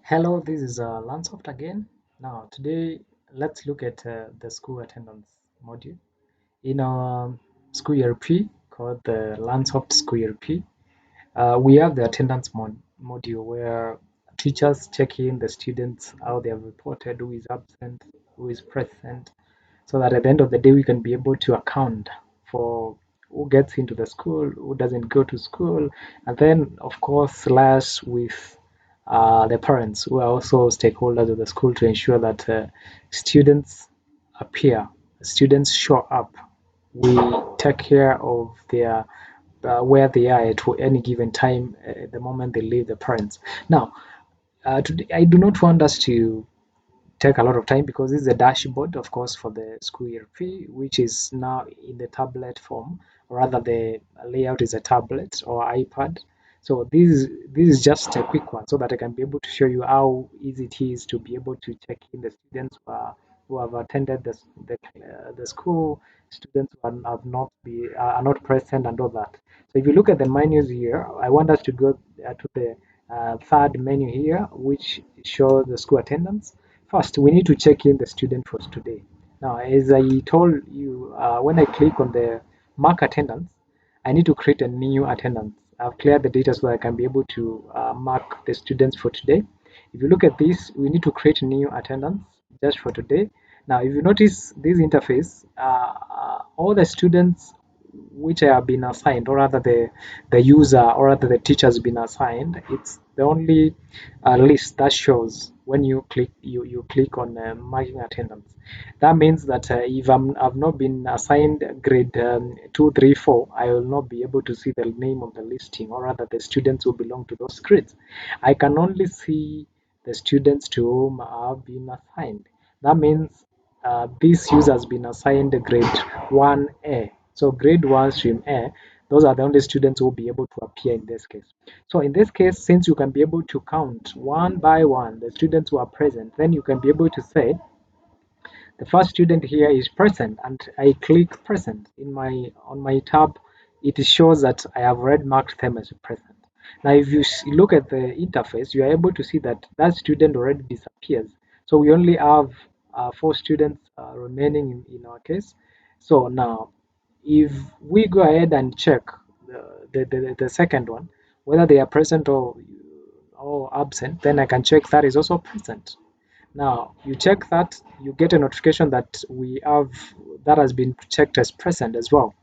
Hello, this is Learnsoft again. Now, today let's look at the school attendance module in our SchoolERP called the Learnsoft SchoolERP. We have the attendance module where teachers check in the students, how they have reported, who is absent, who is present, so that at the end of the day we can be able to account for who gets into the school, who doesn't go to school, and then of course slash with the parents who are also stakeholders of the school to ensure that students appear, students show up. We take care of their where they are at any given time the moment they leave the parents. Now, today I do not want us to take a lot of time because this is a dashboard, of course, for the school ERP, which is now in the tablet form, or rather the layout is a tablet or iPad. So this is just a quick one so that I can be able to show you how easy it is to be able to check in the students who have attended the school, students who are not present and all that. So if you look at the menus here, I want us to go to the third menu here, which shows the school attendance. First, we need to check in the student for today. Now, as I told you, when I click on the mark attendance, I need to create a new attendance. I've cleared the data so I can be able to mark the students for today. If you look at this, we need to create a new attendance just for today. Now, if you notice this interface, all the students which have been assigned, or rather the user or rather the teacher has been assigned, it's the only list that shows when you click on marking attendance. That means that if I've not been assigned grade 2, 3, 4, I will not be able to see the name of the listing, or rather the students who belong to those grades. I can only see the students to whom I have been assigned. That means this user has been assigned grade 1A. So grade 1 stream A, those are the only students who will be able to appear in this case. So in this case, since you can be able to count one by one the students who are present, then you can be able to say the first student here is present, and I click present in my on my tab. It shows that I have red marked them as present. Now, if you look at the interface, you are able to see that that student already disappears. So we only have four students remaining in our case. So now, if we go ahead and check the second one, whether they are present or absent, then I can check that is also present. Now you check that, you get a notification that we have that has been checked as present as well.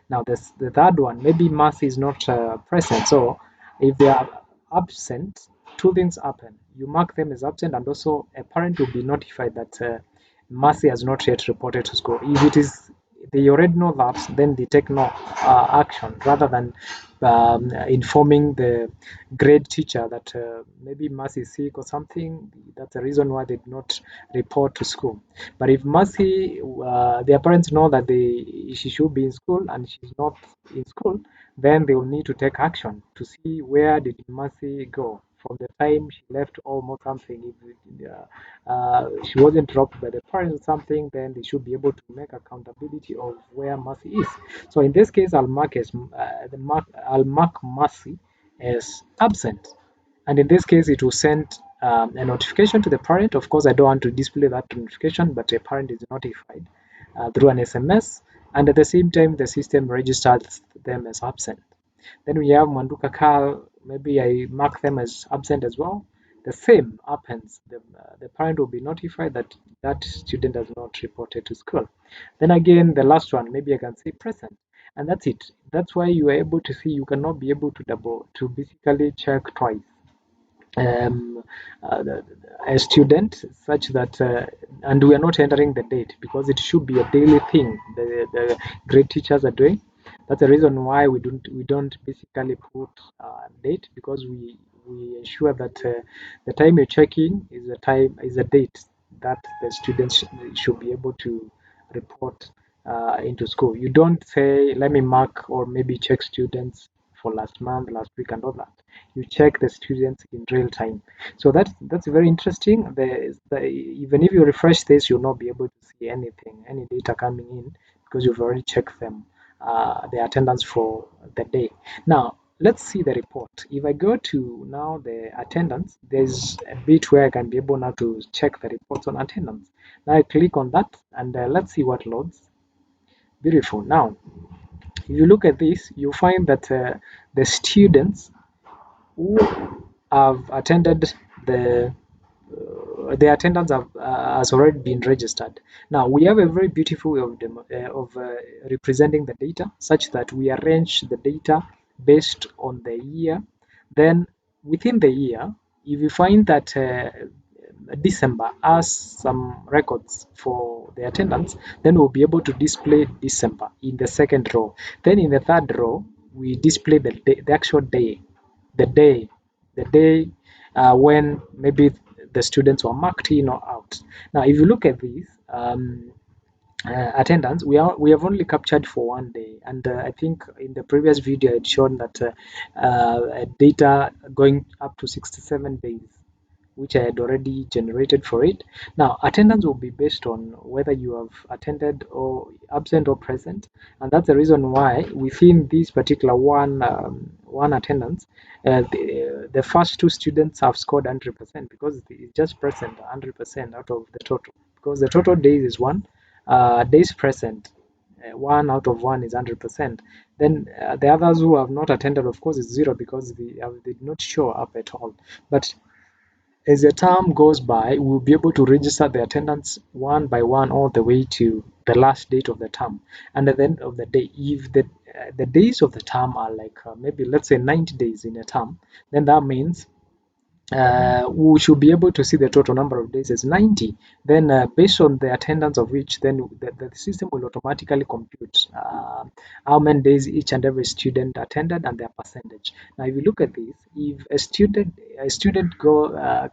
Now the third one, maybe math is not present. So if they are absent, two things happen. You mark them as absent, and also a parent will be notified that Mercy has not yet reported to school. If it is they already know that, then they take no action rather than informing the grade teacher that maybe Mercy is sick or something. That's the reason why they did not report to school. But if Mercy, their parents know that she should be in school and she's not in school, then they will need to take action to see where did Mercy go from the time she left home or something. If she wasn't dropped by the parents or something, then they should be able to make accountability of where Mercy is. So in this case, I'll mark Mercy as absent, and in this case, it will send a notification to the parent. Of course, I don't want to display that notification, but a parent is notified through an SMS, and at the same time, the system registers them as absent. Then we have Manduka Carl, maybe I mark them as absent as well. The same happens. The parent will be notified that that student has not reported to school. Then again, the last one, maybe I can say present. And that's it. That's why you are able to see, you cannot be able to basically check twice um, a student such that and we are not entering the date because it should be a daily thing the grade teachers are doing. That's the reason why we don't basically put date, because we ensure that the time you're checking is a date that the students should be able to report into school. You don't say let me mark or maybe check students for last month, last week, and all that. You check the students in real time. So that's very interesting. Even if you refresh this, you'll not be able to see anything, any data coming in, because you've already checked them, the attendance for the day. Now, let's see the report. If I go to now the attendance, there's a bit where I can be able now to check the reports on attendance. Now I click on that and let's see what loads. Beautiful. Now, if you look at this, you find that the students who have attended the attendance has already been registered. Now we have a very beautiful way of representing the data, such that we arrange the data based on the year. Then within the year, if you find that December has some records for the attendance, then we'll be able to display December in the second row. Then in the third row, we display the actual day, the day, the day when maybe the students were marked in or out. Now, if you look at this attendance, we have only captured for one day, and I think in the previous video I had shown that data going up to 67 days, which I had already generated for it. Now, attendance will be based on whether you have attended or absent or present, and that's the reason why within this particular one attendance, the first two students have scored 100% because it's just present 100% out of the total. Because the total days is one, days present. One out of one is 100%. Then the others who have not attended, of course, is zero because they did not show up at all. But as the term goes by, we'll be able to register the attendance one by one all the way to the last date of the term. And at the end of the day, if the days of the term are like maybe let's say 90 days in a term, then that means we should be able to see the total number of days as 90. Then based on the attendance of which, then the system will automatically compute how many days each and every student attended and their percentage. Now, if you look at this, if a student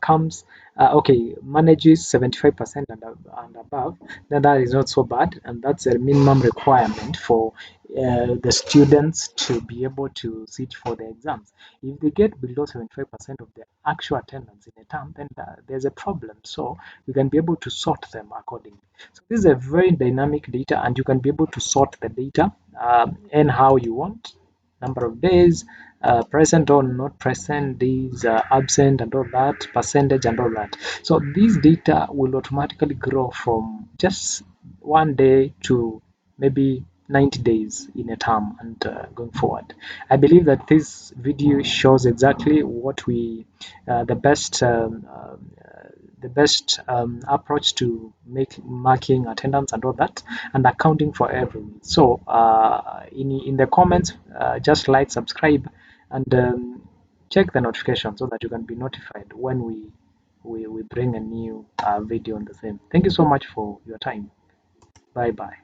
comes okay, manages 75% and above, then that is not so bad, and that's a minimum requirement for the students to be able to sit for the exams. If they get below 75% of the actual attendance in a term, then there's a problem. So you can be able to sort them accordingly. So this is a very dynamic data, and you can be able to sort the data and how you want, number of days, present or not present, days absent and all that, percentage and all that. So these data will automatically grow from just one day to maybe 90 days in a term and going forward. I believe that this video shows exactly what the best approach to make marking attendance and all that, and accounting for everything. So in the comments, just like, subscribe, and check the notification so that you can be notified when we bring a new video on the same. Thank you so much for your time. Bye bye.